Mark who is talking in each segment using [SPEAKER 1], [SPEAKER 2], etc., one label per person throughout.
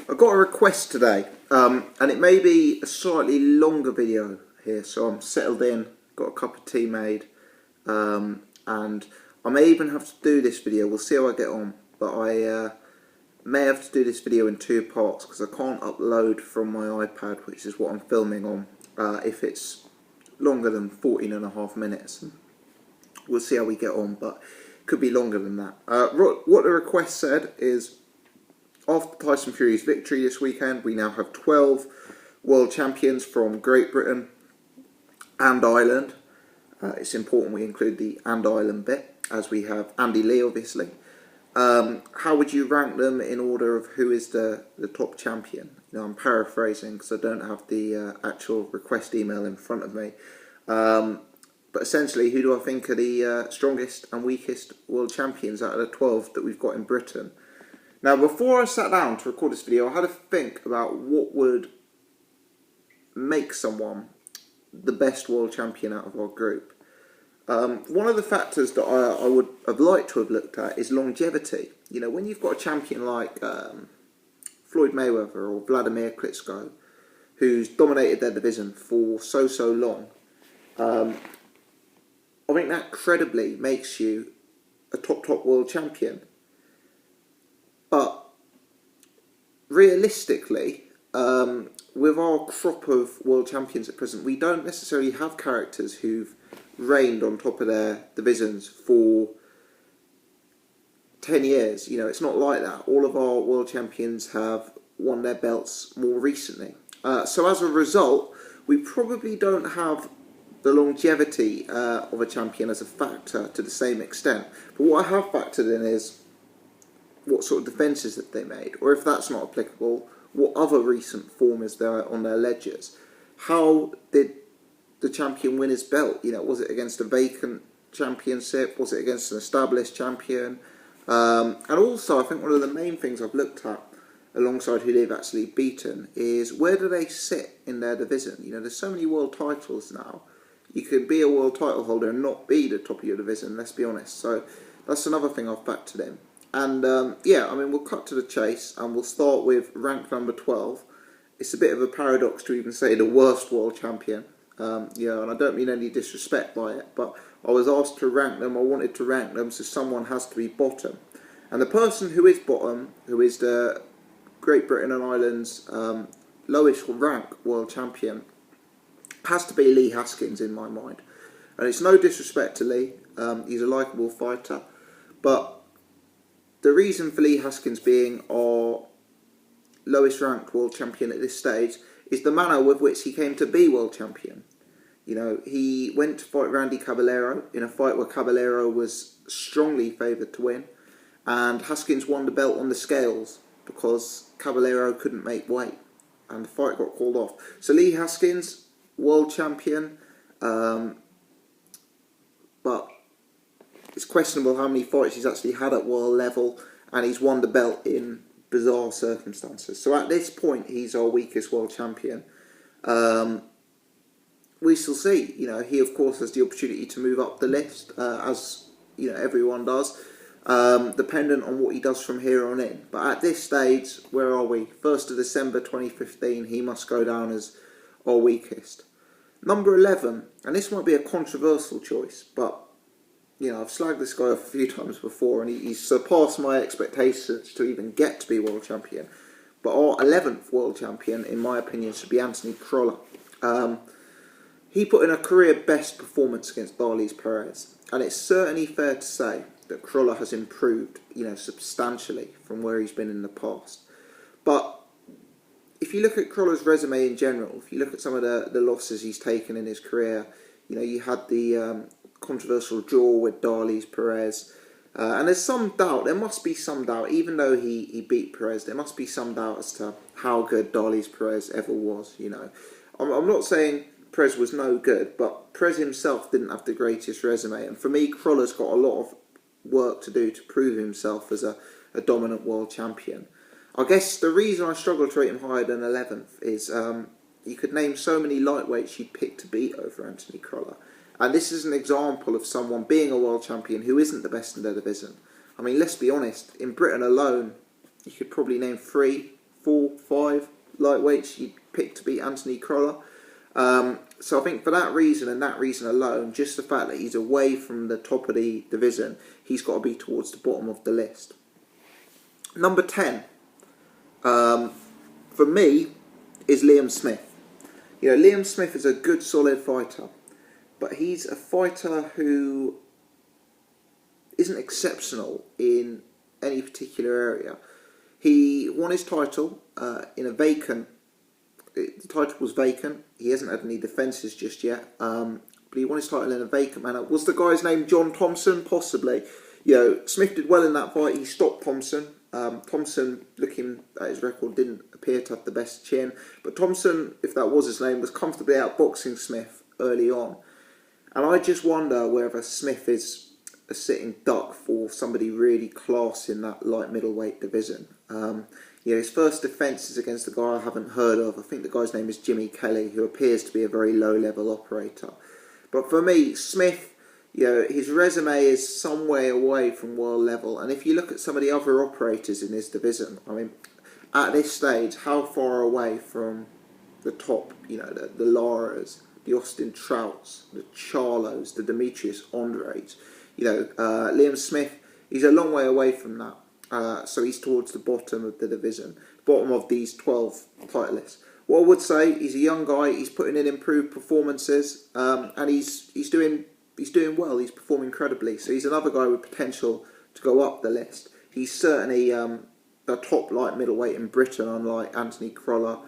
[SPEAKER 1] I got a request today, and it may be a slightly longer video here, so I'm settled in, got a cup of tea made, and I may even have to do this video. We'll see how I get on, but I may have to do this video in two parts because I can't upload from my iPad, which is what I'm filming on, if it's longer than 14.5 minutes. We'll see how we get on, but it could be longer than that. What the request said is, after Tyson Fury's victory this weekend, we now have 12 world champions from Great Britain and Ireland. It's important we include the and Ireland bit, as we have Andy Lee, obviously. How would you rank them in order of who is the top champion? You know, I'm paraphrasing because I don't have the actual request email in front of me. But essentially, who do I think are the strongest and weakest world champions out of the 12 that we've got in Britain? Now, before I sat down to record this video, I had to think about what would make someone the best world champion out of our group. One of the factors that I would have liked to have looked at is longevity. You know, when you've got a champion like Floyd Mayweather or Vladimir Klitschko, who's dominated their division for so long, I think that credibly makes you a top world champion. But realistically, with our crop of world champions at present, we don't necessarily have characters who've reigned on top of their divisions for 10 years. You know, it's not like that. All of our world champions have won their belts more recently. So as a result, we probably don't have the longevity of a champion as a factor to the same extent. But what I have factored in is what sort of defences that they made, or if that's not applicable, what other recent form is there on their ledgers? How did the champion win his belt? You know, was it against a vacant championship? Was it against an established champion? And also, I think one of the main things I've looked at, alongside who they've actually beaten, is where do they sit in their division? You know, there's so many world titles now. You could be a world title holder and not be the top of your division, let's be honest. So that's another thing I've factored in. And yeah, I mean, we'll cut to the chase and we'll start with rank number 12. It's a bit of a paradox to even say the worst world champion. Yeah, and I don't mean any disrespect by it, but I was asked to rank them, I wanted to rank them, so someone has to be bottom. And the person who is bottom, who is the Great Britain and Ireland's lowest rank world champion, has to be Lee Haskins in my mind. And it's no disrespect to Lee, he's a likeable fighter, but the reason for Lee Haskins being our lowest ranked world champion at this stage is the manner with which he came to be world champion. You know, he went to fight Randy Caballero in a fight where Caballero was strongly favoured to win, and Haskins won the belt on the scales because Caballero couldn't make weight and the fight got called off. So Lee Haskins, world champion, but it's questionable how many fights he's actually had at world level, and he's won the belt in bizarre circumstances. So at this point, he's our weakest world champion. We shall see. You know, he of course has the opportunity to move up the list, as you know everyone does, dependent on what he does from here on in. But at this stage, where are we? 1st of December 2015, he must go down as our weakest. Number 11, and this might be a controversial choice, but you know, I've slagged this guy off a few times before, and he's surpassed my expectations to even get to be world champion. But our 11th world champion, in my opinion, should be Anthony Crolla. He put in a career best performance against Darlys Perez, and it's certainly fair to say that Crolla has improved, you know, substantially from where he's been in the past. But if you look at Crolla's resume in general, if you look at some of the losses he's taken in his career, you know, you had the controversial draw with Darlys Perez, and there's some doubt, there must be some doubt, even though he beat Perez, there must be some doubt as to how good Darlys Perez ever was. You know, I'm not saying Perez was no good, but Perez himself didn't have the greatest resume, and for me, Crolla's got a lot of work to do to prove himself as a dominant world champion. I guess the reason I struggle to rate him higher than 11th is you could name so many lightweights you'd pick to beat over Anthony Crolla. And this is an example of someone being a world champion who isn't the best in their division. I mean, let's be honest, in Britain alone, you could probably name 3, 4, 5 lightweights you'd pick to beat Anthony Crolla. So I think for that reason and that reason alone, just the fact that he's away from the top of the division, he's got to be towards the bottom of the list. Number 10, for me, is Liam Smith. You know, Liam Smith is a good, solid fighter, but he's a fighter who isn't exceptional in any particular area. He won his title in a vacant. The title was vacant. He hasn't had any defences just yet. But he won his title in a vacant manner. Was the guy's name John Thompson? Possibly. You know, Smith did well in that fight. He stopped Thompson. Thompson, looking at his record, didn't appear to have the best chin. But Thompson, if that was his name, was comfortably outboxing Smith early on. And I just wonder whether Smith is a sitting duck for somebody really class in that light middleweight division. You know, his first defence is against a guy I haven't heard of. I think the guy's name is Jimmy Kelly, who appears to be a very low-level operator. But for me, Smith, you know, his resume is some way away from world level. And if you look at some of the other operators in his division, I mean, at this stage, how far away from the top, you know, the Laras, the Austin Trouts, the Charlos, the Demetrius Andres, you know, Liam Smith, he's a long way away from that. So he's towards the bottom of the division, bottom of these 12 titleists. What I would say, he's a young guy. He's putting in improved performances, and he's doing well. He's performing incredibly. So he's another guy with potential to go up the list. He's certainly the top light middleweight in Britain, unlike Anthony Crolla,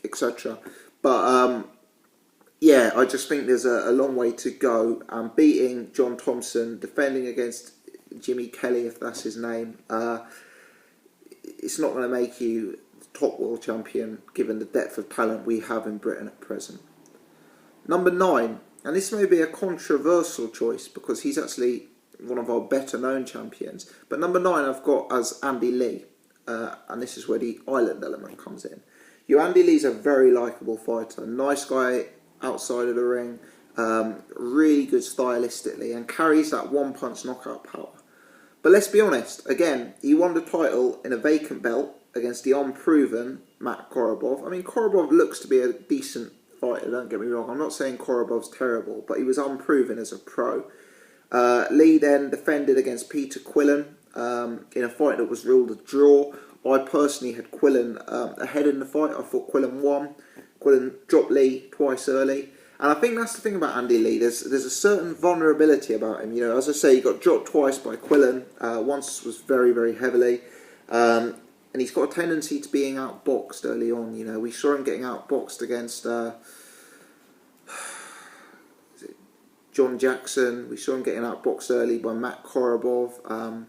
[SPEAKER 1] etc. But yeah, I just think there's a long way to go. Beating John Thompson, defending against Jimmy Kelly, if that's his name, it's not going to make you top world champion given the depth of talent we have in Britain at present. Number 9, and this may be a controversial choice because he's actually one of our better known champions, but number 9 I've got as Andy Lee, and this is where the island element comes in. Andy Lee's a very likeable fighter, nice guy outside of the ring, really good stylistically, and carries that one-punch knockout power. But let's be honest, again, he won the title in a vacant belt against the unproven Matt Korobov. I mean, Korobov looks to be a decent fighter, don't get me wrong. I'm not saying Korobov's terrible, but he was unproven as a pro. Lee then defended against Peter Quillen in a fight that was ruled a draw. I personally had Quillen ahead in the fight. I thought Quillen won. Quillen dropped Lee twice early. And I think that's the thing about Andy Lee. There's a certain vulnerability about him. You know, as I say, he got dropped twice by Quillen. Once was very, very heavily. And he's got a tendency to being outboxed early on. You know, we saw him getting outboxed against John Jackson. We saw him getting outboxed early by Matt Korobov.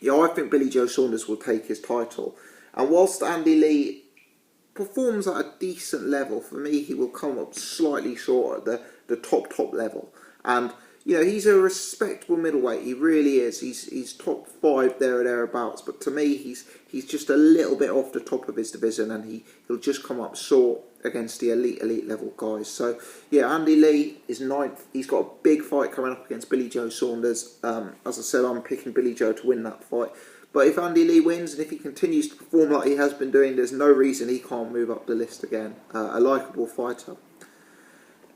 [SPEAKER 1] Yeah, I think Billy Joe Saunders will take his title. And whilst Andy Lee performs at a decent level, for me he will come up slightly short at the top level. And you know, he's a respectable middleweight, he really is. He's top 5 there or thereabouts, but to me he's just a little bit off the top of his division, and he'll just come up short against the elite level guys. So yeah, Andy Lee is 9th. He's got a big fight coming up against Billy Joe Saunders. As I said, I'm picking Billy Joe to win that fight. But if Andy Lee wins, and if he continues to perform like he has been doing, there's no reason he can't move up the list again. A likeable fighter.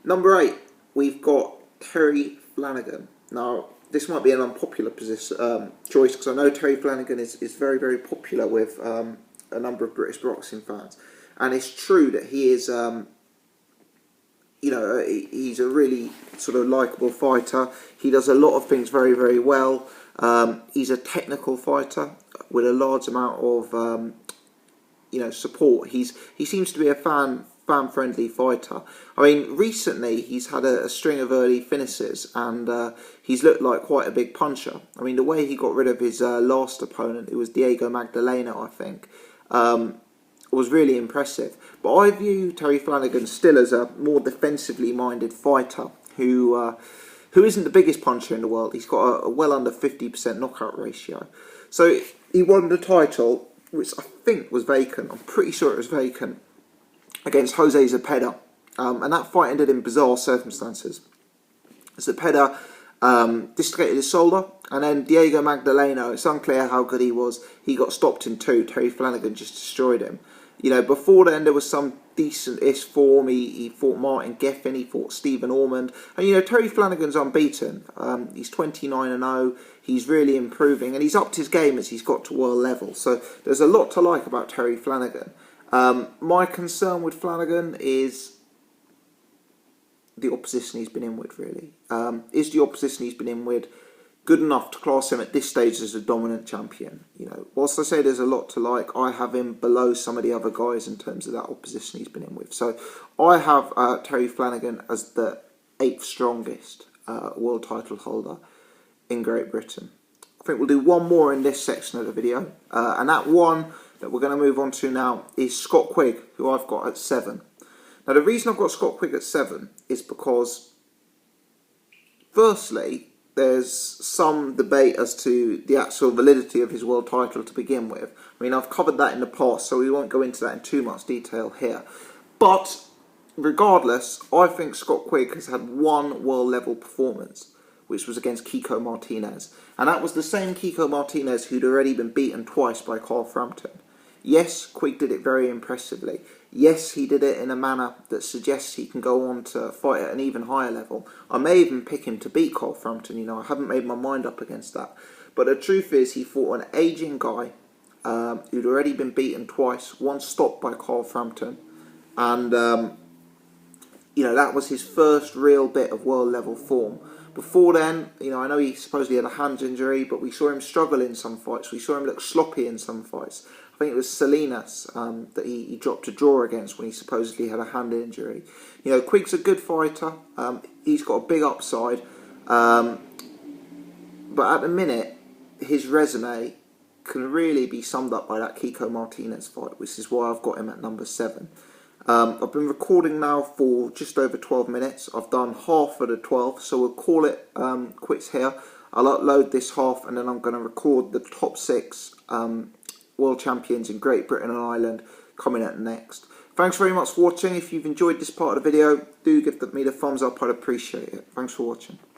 [SPEAKER 1] Number 8, we've got Terry Flanagan. Now, this might be an unpopular choice, because I know Terry Flanagan is very, very popular with a number of British boxing fans. And it's true that he is, you know, he's a really sort of likeable fighter. He does a lot of things very, very well. He's a technical fighter with a large amount of, you know, support. He seems to be a fan-friendly fighter. I mean, recently he's had a string of early finishes, and he's looked like quite a big puncher. I mean, the way he got rid of his last opponent, it was Diego Magdalena, I think, was really impressive. But I view Terry Flanagan still as a more defensively minded fighter who isn't the biggest puncher in the world. He's got a well under 50% knockout ratio. So he won the title, which I think was vacant. I'm pretty sure it was vacant, against Jose Zepeda. And that fight ended in bizarre circumstances. Zepeda dislocated his shoulder. And then Diego Magdaleno, it's unclear how good he was. He got stopped in 2. Terry Flanagan just destroyed him. You know, before then there was some decent-ish form. He fought Martin Geffen, he fought Stephen Ormond. And, you know, Terry Flanagan's unbeaten. He's 29-0. He's really improving. And he's upped his game as he's got to world level. So there's a lot to like about Terry Flanagan. My concern with Flanagan is the opposition he's been in with, really. Is the opposition he's been in with good enough to class him at this stage as a dominant champion? You know, whilst I say there's a lot to like, I have him below some of the other guys in terms of that opposition he's been in with. So I have Terry Flanagan as the 8th strongest world title holder in Great Britain. I think we'll do one more in this section of the video, and that one that we're going to move on to now is Scott Quigg, who I've got at 7. Now, the reason I've got Scott Quigg at 7 is because, firstly, there's some debate as to the actual validity of his world title to begin with. I mean, I've covered that in the past, so we won't go into that in too much detail here. But regardless, I think Scott Quigg has had one world level performance, which was against Kiko Martinez. And that was the same Kiko Martinez who'd already been beaten twice by Carl Frampton. Yes, Quigg did it very impressively. Yes, he did it in a manner that suggests he can go on to fight at an even higher level. I may even pick him to beat Carl Frampton, you know, I haven't made my mind up against that. But the truth is, he fought an ageing guy who'd already been beaten twice, once stopped by Carl Frampton. And, you know, that was his first real bit of world level form. Before then, you know, I know he supposedly had a hand injury, but we saw him struggle in some fights. We saw him look sloppy in some fights. I think it was Salinas that he dropped a draw against when he supposedly had a hand injury. You know, Quigg's a good fighter. He's got a big upside. But at the minute, his resume can really be summed up by that Kiko Martinez fight, which is why I've got him at number 7. I've been recording now for just over 12 minutes. I've done half of the 12, so we'll call it quits here. I'll upload this half, and then I'm going to record the top 6 world champions in Great Britain and Ireland coming up next. Thanks very much for watching. If you've enjoyed this part of the video, do give me the thumbs up. I'd appreciate it. Thanks for watching.